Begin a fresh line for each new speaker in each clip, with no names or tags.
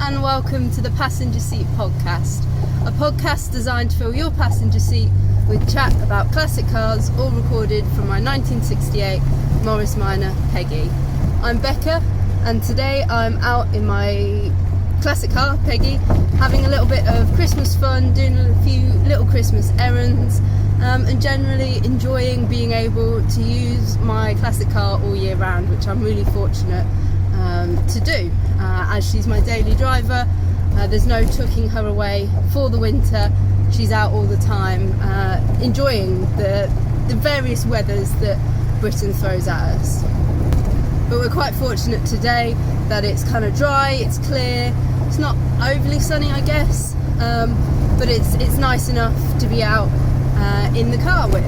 and welcome to the Passenger Seat Podcast, a podcast designed to fill your passenger seat with chat about classic cars, all recorded from my 1968 Morris Minor Peggy. I'm Becca, and today I'm out in my classic car, Peggy, having a little bit of Christmas fun, doing a few little Christmas errands, and generally enjoying being able to use my classic car all year round, which I'm really fortunate to do, as she's my daily driver. There's no tucking her away for the winter. She's out all the time, enjoying the various weathers that Britain throws at us. But we're quite fortunate today that it's kind of dry, it's clear, it's not overly sunny, I guess, but it's nice enough to be out in the car with.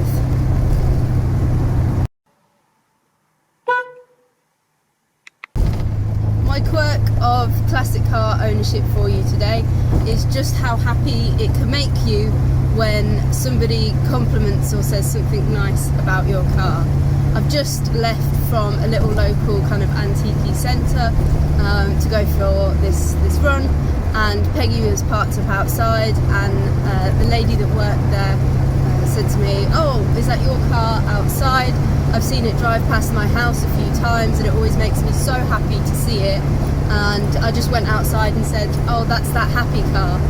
My quirk of classic car ownership for you today is just how happy it can make you when somebody compliments or says something nice about your car. I've just left from a little local kind of antique centre to go for this run, and Peggy was parked up outside, and the lady that worked there said to me, "Oh, is that your car outside? I've seen it drive past my house a few times and it always makes me so happy to see it." And I just went outside and said, "Oh, that's that happy car,"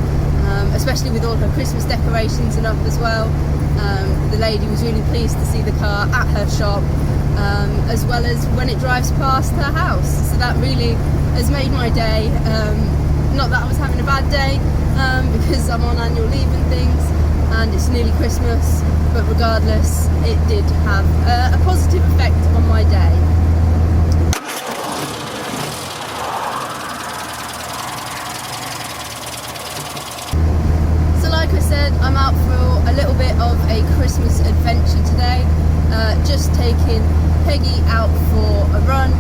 especially with all her Christmas decorations and up as well. The lady was really pleased to see the car at her shop, as well as when it drives past her house. So that really has made my day. Not that I was having a bad day, because I'm on annual leave and things, and it's nearly Christmas, but regardless, it did have a positive effect on my day. So like I said, I'm out for a little bit of a Christmas adventure today, just taking Peggy out for a run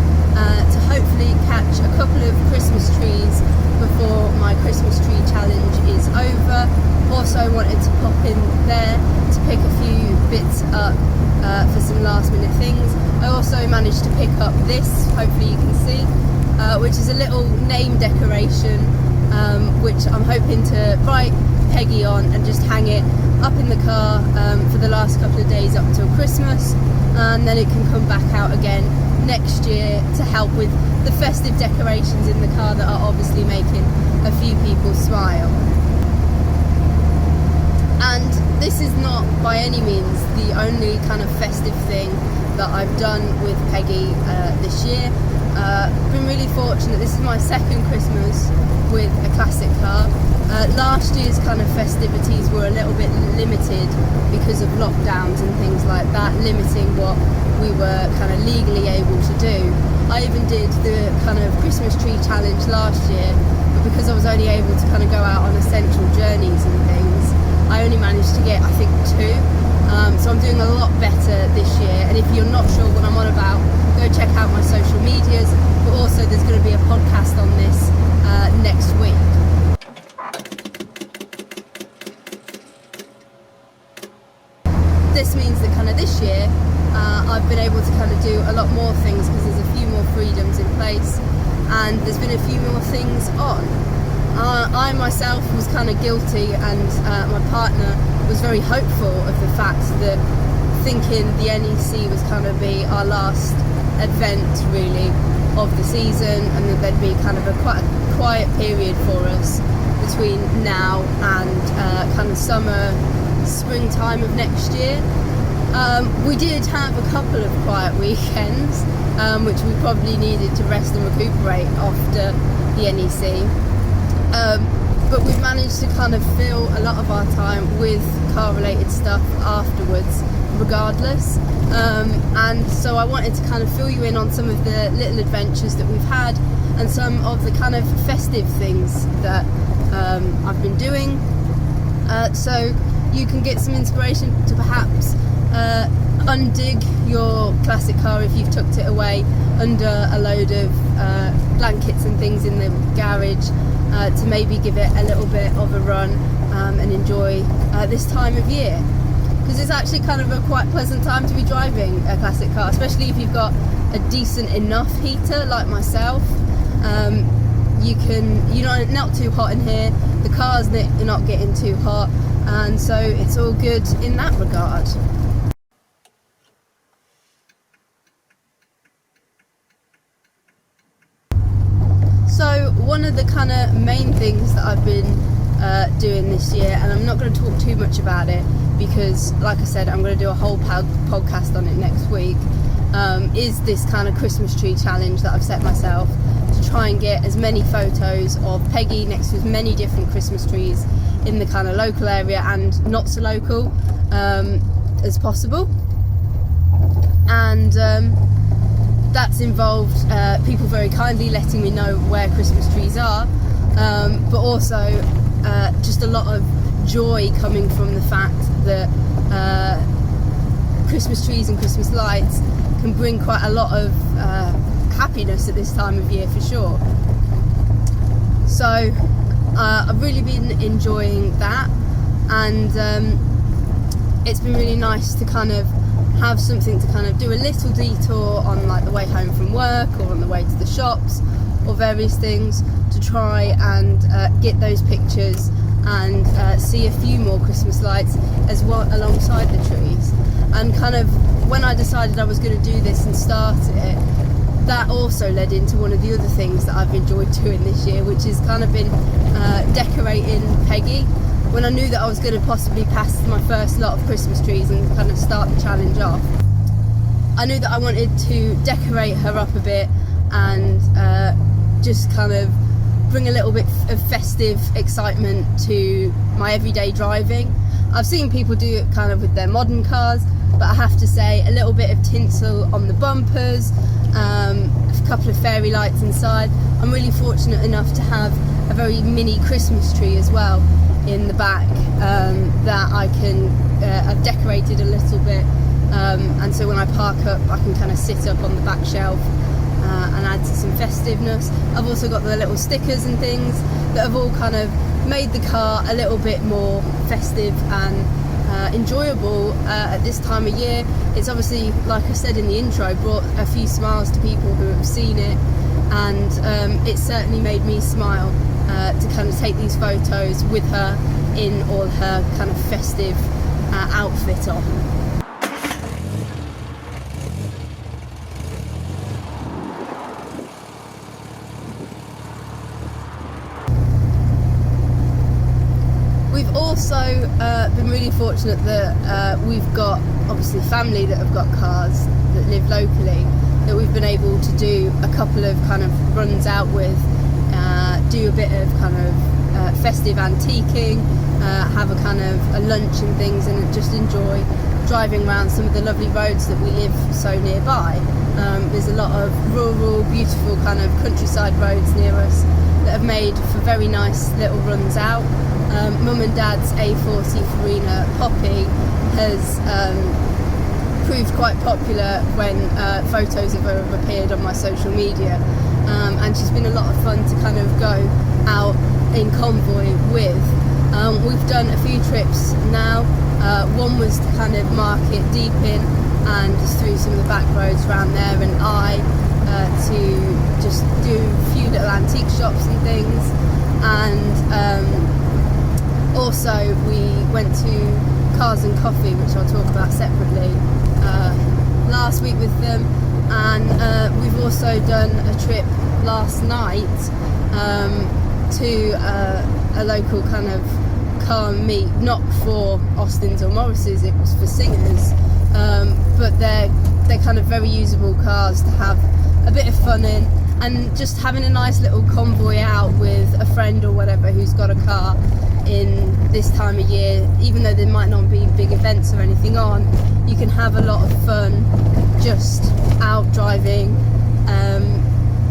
to hopefully catch a couple of Christmas trees before my Christmas tree challenge is over. Also wanted to pop in there to pick a few bits up for some last minute things. I also managed to pick up this, hopefully you can see, which is a little name decoration, which I'm hoping to write Peggy on and just hang it up in the car for the last couple of days up till Christmas, and then it can come back out again next year to help with the festive decorations in the car that are obviously making a few people smile. And this is not by any means the only kind of festive thing that I've done with Peggy this year. Been really fortunate. This is my second Christmas with a classic car. Last year's kind of festivities were a little bit limited because of lockdowns and things like that, limiting what we were kind of legally able to do. I even did the kind of Christmas tree challenge last year, but because I was only able to kind of go out on essential journeys and things, I only managed to get, I think, 2. So I'm doing a lot better this year, and if you're not sure what I'm on about, go check out my social medias, but also there's going to be a podcast on this next week. This means that kind of this year I've been able to kind of do a lot more things because there's a few more freedoms in place, and there's been a few more things on. I myself was kind of guilty, and my partner was very hopeful of the fact that thinking the NEC was kind of be our last event really of the season, and that there'd be kind of a quite a quiet period for us between now and kind of springtime of next year. We did have a couple of quiet weekends, which we probably needed to rest and recuperate after the NEC. But we've managed to kind of fill a lot of our time with car-related stuff afterwards, regardless. And so I wanted to kind of fill you in on some of the little adventures that we've had and some of the kind of festive things that I've been doing. So you can get some inspiration to perhaps undig your classic car if you've tucked it away under a load of blankets and things in the garage, to maybe give it a little bit of a run and enjoy this time of year, because it's actually kind of a quite pleasant time to be driving a classic car, especially if you've got a decent enough heater like myself. you're not too hot in here, the cars are not getting too hot, and so it's all good in that regard. So one of the kind of main things that I've been doing this year, and I'm not going to talk too much about it because, like I said, I'm going to do a whole podcast on it next week, is this kind of Christmas tree challenge that I've set myself to try and get as many photos of Peggy next to as many different Christmas trees in the kind of local area and not so local as possible. And that's involved people very kindly letting me know where Christmas trees are, but also just a lot of joy coming from the fact that Christmas trees and Christmas lights can bring quite a lot of happiness at this time of year, for sure. So I've really been enjoying that, and it's been really nice to kind of have something to kind of do a little detour on, like the way home from work or on the way to the shops or various things, to try and get those pictures and see a few more Christmas lights as well alongside the trees. And kind of when I decided I was going to do this and start it, that also led into one of the other things that I've enjoyed doing this year, which has kind of been decorating Peggy. When I knew that I was going to possibly pass my first lot of Christmas trees and kind of start the challenge off, I knew that I wanted to decorate her up a bit and just kind of bring a little bit of festive excitement to my everyday driving. I've seen people do it kind of with their modern cars, but I have to say, a little bit of tinsel on the bumpers, a couple of fairy lights inside. I'm really fortunate enough to have a very mini Christmas tree as well in the back that I can I've decorated a little bit, and so when I park up I can kind of sit up on the back shelf and add to some festiveness. I've also got the little stickers and things that have all kind of made the car a little bit more festive and enjoyable at this time of year. It's obviously, like I said in the intro, brought a few smiles to people who have seen it, and it certainly made me smile to kind of take these photos with her in all her kind of festive outfit on. We've also been really fortunate that we've got, obviously, family that have got cars that live locally, that we've been able to do a couple of kind of runs out with, do a bit of kind of festive antiquing, have a kind of a lunch and things, and just enjoy driving around some of the lovely roads that we live so nearby. There's a lot of rural, beautiful kind of countryside roads near us that have made for very nice little runs out. Mum and Dad's A14 Poppy has proved quite popular when photos of her have appeared on my social media, and she's been a lot of fun to kind of go out in convoy with. We've done a few trips now. One was to kind of Market Deep in and just through some of the back roads around there, and to just do a few little antique shops and things. And also we went to Cars and Coffee, which I'll talk about separately, last week with them. And we've also done a trip last night to a local kind of car meet, not for Austins or Morrises, it was for singers, but they're kind of very usable cars to have a bit of fun in, and just having a nice little convoy out with a friend or whatever who's got a car in this time of year. Even though there might not be big events or anything on, you can have a lot of fun just out driving,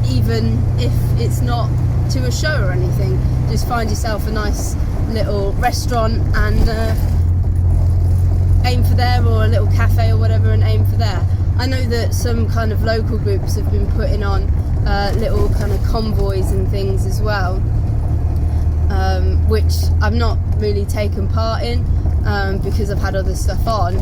even if it's not to a show or anything. Just find yourself a nice little restaurant and aim for there, or a little cafe or whatever, and aim for there. I know that some kind of local groups have been putting on little kind of convoys and things as well, which I've not really taken part in because I've had other stuff on,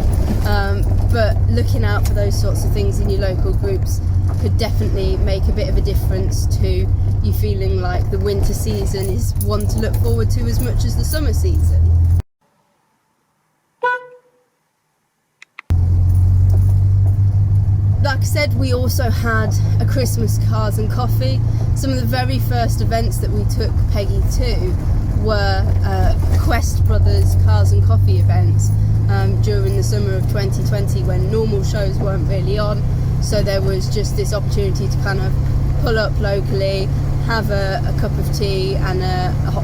but looking out for those sorts of things in your local groups could definitely make a bit of a difference to you're feeling like the winter season is one to look forward to as much as the summer season. Like I said, we also had a Christmas Cars and Coffee. Some of the very first events that we took Peggy to were Quest Brothers Cars and Coffee events during the summer of 2020 when normal shows weren't really on. So there was just this opportunity to kind of pull up locally, have a cup of tea and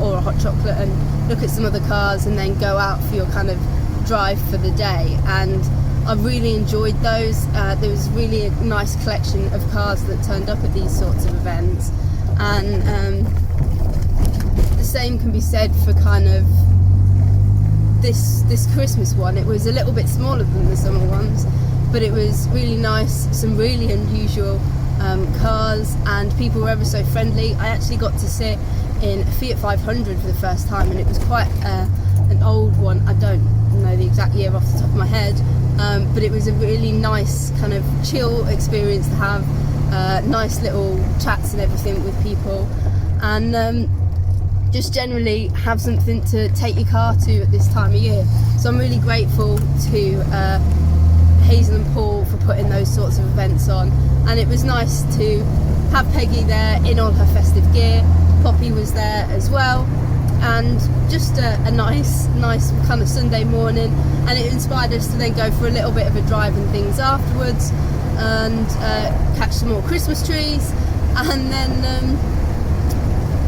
or a hot chocolate and look at some other cars, and then go out for your kind of drive for the day. And I really enjoyed those. There was really a nice collection of cars that turned up at these sorts of events, and the same can be said for kind of this Christmas one. It was a little bit smaller than the summer ones, but it was really nice, some really unusual cars, and people were ever so friendly. I actually got to sit in a Fiat 500 for the first time, and it was quite an old one. I don't know the exact year off the top of my head, but it was a really nice kind of chill experience to have nice little chats and everything with people, and just generally have something to take your car to at this time of year. So I'm really grateful to Hazel and Paul for putting those sorts of events on, and it was nice to have Peggy there in all her festive gear. Poppy was there as well, and just a nice kind of Sunday morning, and it inspired us to then go for a little bit of a drive and things afterwards, and catch some more Christmas trees, and then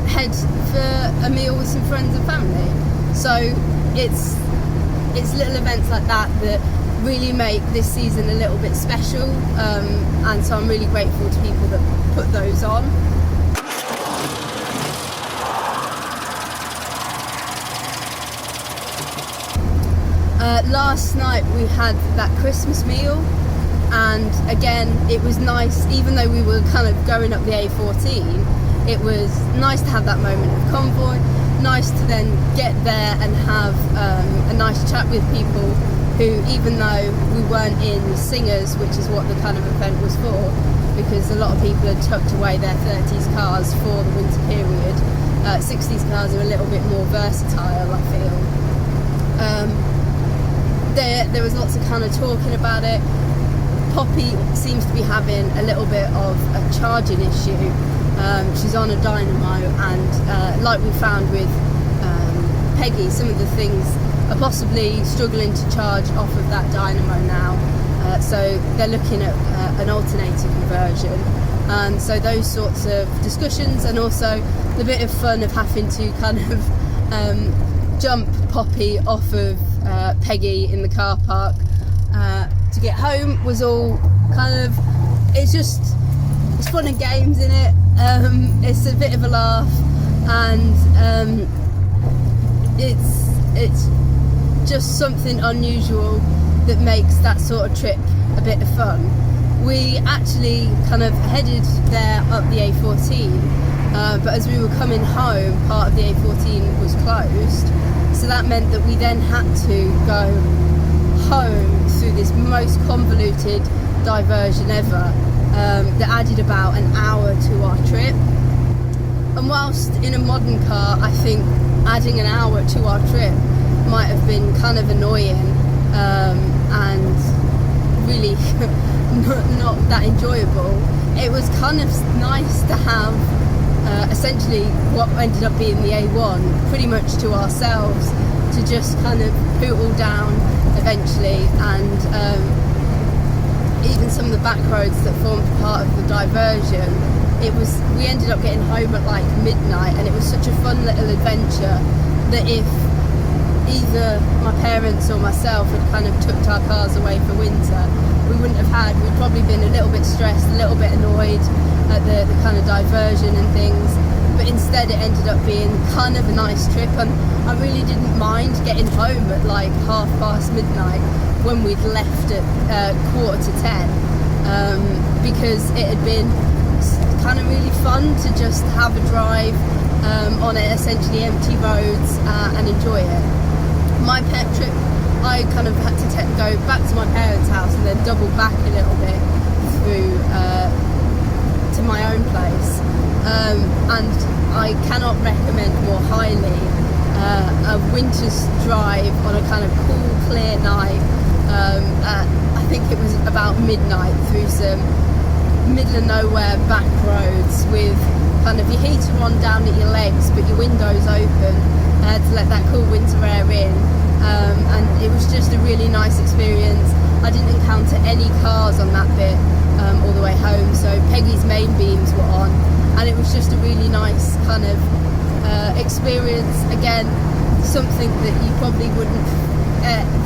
head for a meal with some friends and family. So it's little events like that that really make this season a little bit special, and so I'm really grateful to people that put those on. Last night we had that Christmas meal, and again it was nice, even though we were kind of going up the A14, it was nice to have that moment of convoy, nice to then get there and have a nice chat with people who, even though we weren't in singers, which is what the kind of event was for, because a lot of people had tucked away their 30s cars for the winter period, 60s cars are a little bit more versatile, I feel. There was lots of kind of talking about it. Poppy seems to be having a little bit of a charging issue. She's on a dynamo, and like we found with Peggy, some of the things are possibly struggling to charge off of that dynamo now. So they're looking at an alternator conversion. And so those sorts of discussions, and also the bit of fun of having to kind of jump Poppy off of Peggy in the car park to get home, was all kind of, it's fun and games in it. It's a bit of a laugh, and it's just something unusual that makes that sort of trip a bit of fun. We actually kind of headed there up the A14, but as we were coming home, part of the A14 was closed, so that meant that we then had to go home through this most convoluted diversion ever, that added about an hour to our trip. And whilst in a modern car I think adding an hour to our trip might have been kind of annoying, and really not that enjoyable, it was kind of nice to have essentially what ended up being the A1 pretty much to ourselves, to just kind of poodle down eventually, and even some of the back roads that formed part of the diversion, we ended up getting home at like midnight, and it was such a fun little adventure that if either my parents or myself had kind of tucked our cars away for winter, we'd probably been a little bit stressed, a little bit annoyed at the kind of diversion and things, but instead it ended up being kind of a nice trip, and I really didn't mind getting home at like midnight when we'd left at 10:15, because it had been kind of really fun to just have a drive on essentially empty roads and enjoy it. My pet trip, I kind of had to go back to my parents' house and then double back a little bit through to my own place, and I cannot recommend more highly a winter's drive on a kind of cool, clear night. I think it was about midnight through some middle of nowhere back roads with kind of your heater on down at your legs but your windows open to let that cool winter air in, and it was just a really nice experience. I didn't encounter any cars on that bit all the way home, so Peggy's main beams were on, and it was just a really nice kind of experience. Again, something that you probably wouldn't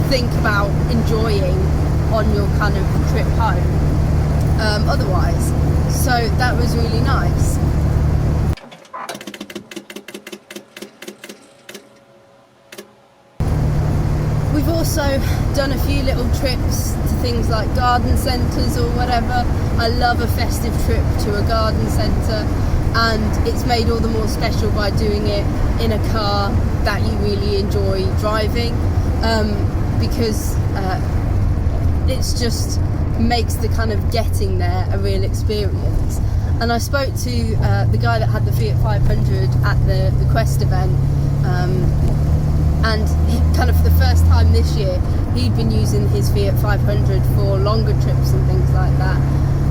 think about enjoying on your kind of trip home otherwise, so that was really nice. We've also done a few little trips to things like garden centres or whatever. I love a festive trip to a garden centre, and it's made all the more special by doing it in a car that you really enjoy driving, because it's just makes the kind of getting there a real experience. And I spoke to the guy that had the Fiat 500 at the Quest event, and he, kind of for the first time this year, he'd been using his Fiat 500 for longer trips and things like that,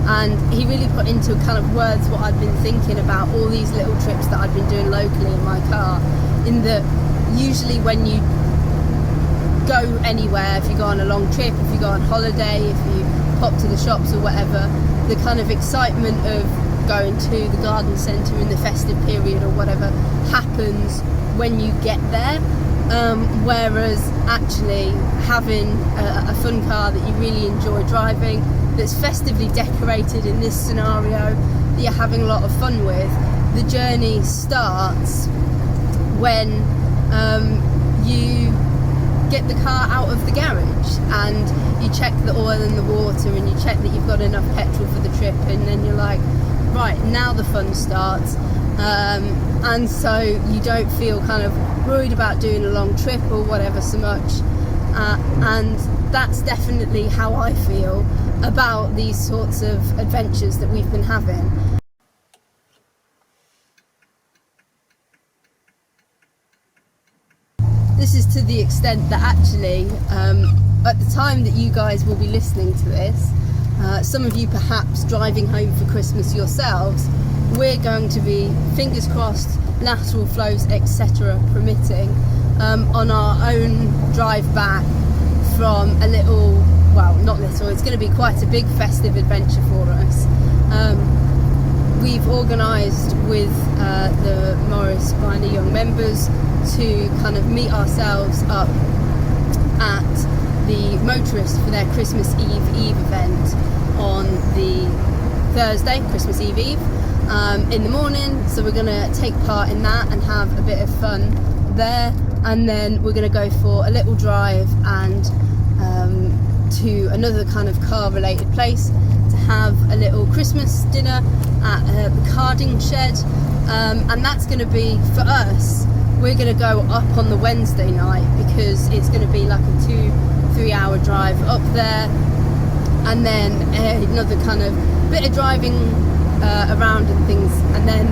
and he really put into kind of words what I'd been thinking about all these little trips that I'd been doing locally in my car, in that usually when you go anywhere, if you go on a long trip, if you go on holiday, if you pop to the shops or whatever, the kind of excitement of going to the garden centre in the festive period or whatever happens when you get there, whereas actually having a fun car that you really enjoy driving, that's festively decorated in this scenario, that you're having a lot of fun with, the journey starts when you get the car out of the garage and you check the oil and the water and you check that you've got enough petrol for the trip, and then you're like, right, now the fun starts, and so you don't feel kind of worried about doing a long trip or whatever so much, and that's definitely how I feel about these sorts of adventures that we've been having. This is to the extent that actually, at the time that you guys will be listening to this, some of you perhaps driving home for Christmas yourselves, we're going to be, fingers crossed, lateral flows, etc. permitting, on our own drive back from a little, well, not little, it's going to be quite a big festive adventure for us. We've organised with the Morris Minor Young members to kind of meet ourselves up at the Motorist for their Christmas Eve event on the Thursday, Christmas Eve in the morning. So we're going to take part in that and have a bit of fun there, and then we're going to go for a little drive and to another kind of car related place to have a little Christmas dinner at the carding shed, and that's going to be, for us, we're going to go up on the Wednesday night because it's going to be like a 2-3 hour drive up there, and then another kind of bit of driving around and things, and then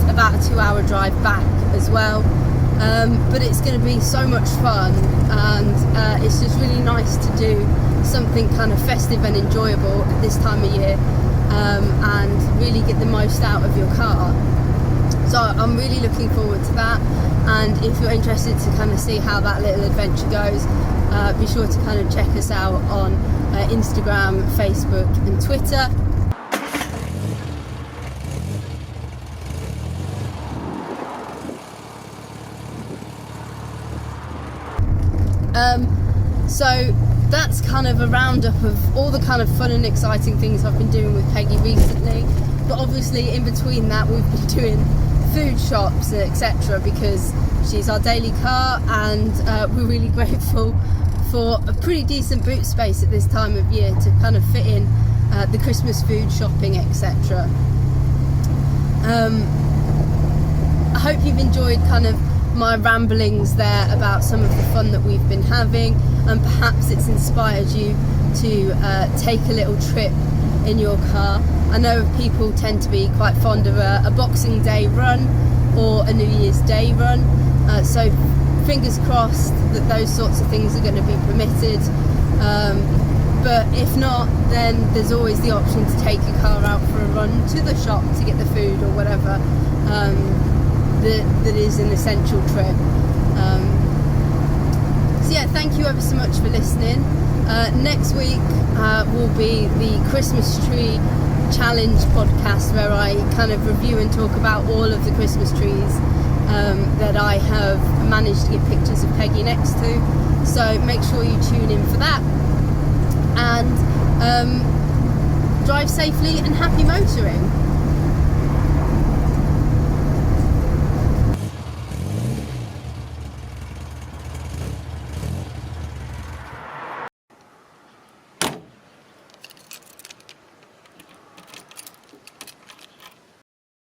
about a 2 hour drive back as well. But it's going to be so much fun, and it's just really nice to do something kind of festive and enjoyable at this time of year, and really get the most out of your car. So I'm really looking forward to that, and if you're interested to kind of see how that little adventure goes, be sure to kind of check us out on Instagram, Facebook and Twitter. So that's kind of a roundup of all the kind of fun and exciting things I've been doing with Peggy recently, but obviously in between that we've been doing food shops, etc., because she's our daily car, and we're really grateful for a pretty decent boot space at this time of year to kind of fit in the Christmas food shopping, etc. I hope you've enjoyed kind of my ramblings there about some of the fun that we've been having, and perhaps it's inspired you to take a little trip in your car. I know people tend to be quite fond of a Boxing Day run or a New Year's Day run, so fingers crossed that those sorts of things are going to be permitted. But if not, then there's always the option to take your car out for a run to the shop to get the food or whatever that is an essential trip. So yeah, thank you ever so much for listening. Next week will be the Christmas tree challenge podcast, where I kind of review and talk about all of the Christmas trees that I have managed to get pictures of Peggy next to. So make sure you tune in for that, and drive safely and happy motoring.